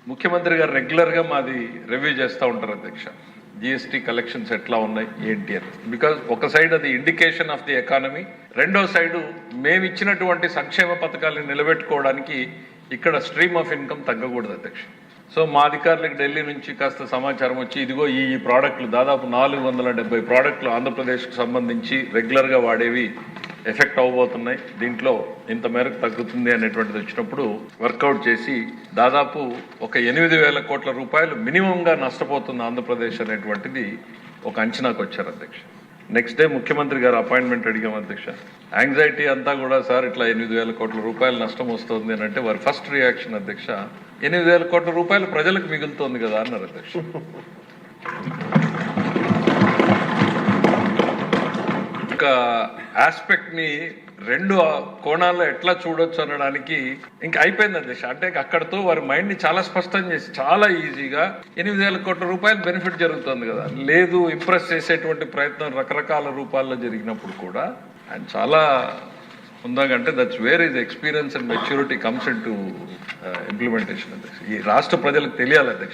ముఖ్యమంత్రి గారు రెగ్యులర్గా మాది రివ్యూ చేస్తూ ఉంటారు అధ్యక్ష. జిఎస్టీ కలెక్షన్స్ ఎట్లా ఉన్నాయి ఏంటి అని. బికాజ్ ఒక సైడ్ అది ఇండికేషన్ ఆఫ్ ది ఎకానమీ, రెండో సైడు మేము ఇచ్చినటువంటి సంక్షేమ పథకాలను నిలబెట్టుకోవడానికి ఇక్కడ స్ట్రీమ్ ఆఫ్ ఇన్కమ్ తగ్గకూడదు అధ్యక్ష. సో మా అధికారులకు ఢిల్లీ నుంచి కాస్త సమాచారం వచ్చి ఇదిగో ఈ ప్రోడక్ట్లు దాదాపు 470 ప్రోడక్ట్లు ఆంధ్రప్రదేశ్కు సంబంధించి రెగ్యులర్గా వాడేవి ఎఫెక్ట్ అవ్వబోతున్నాయి, దీంట్లో ఇంత మేరకు తగ్గుతుంది అనేటువంటిది వచ్చినప్పుడు వర్కౌట్ చేసి దాదాపు ఒక 8,000 కోట్ల రూపాయలు మినిమంగా నష్టపోతుంది ఆంధ్రప్రదేశ్ అనేటువంటిది ఒక అంచనాకు వచ్చారు అధ్యక్ష. నెక్స్ట్ డే ముఖ్యమంత్రి గారు అపాయింట్మెంట్ అడిగాం అధ్యక్ష. యాంగ్జైటీ అంతా కూడా సార్ ఇట్లా 8,000 కోట్ల రూపాయలు నష్టం వస్తుంది అని అంటే వారి ఫస్ట్ రియాక్షన్ అధ్యక్ష 8,000 కోట్ల రూపాయలు ప్రజలకు మిగులుతోంది కదా అన్నారు అధ్యక్ష. ఒక ఆస్పెక్ట్ ని రెండు కోణాల్లో ఎట్లా చూడొచ్చు అనడానికి ఇంకా అయిపోయింది అధ్యక్ష. అంటే అక్కడతో వారి మైండ్ ని చాలా స్పష్టం చేసి చాలా ఈజీగా 8,000 కోట్ల రూపాయలు బెనిఫిట్ జరుగుతుంది కదా, లేదు ఇంప్రెస్ చేసేటువంటి ప్రయత్నం రకరకాల రూపాల్లో జరిగినప్పుడు కూడా ఆయన చాలా ఉందాకంటే that's where is experience and maturity comes in to implementation అధ్యక్ష. ఈ రాష్ట్ర ప్రజలకు తెలియాలి అధ్యక్ష.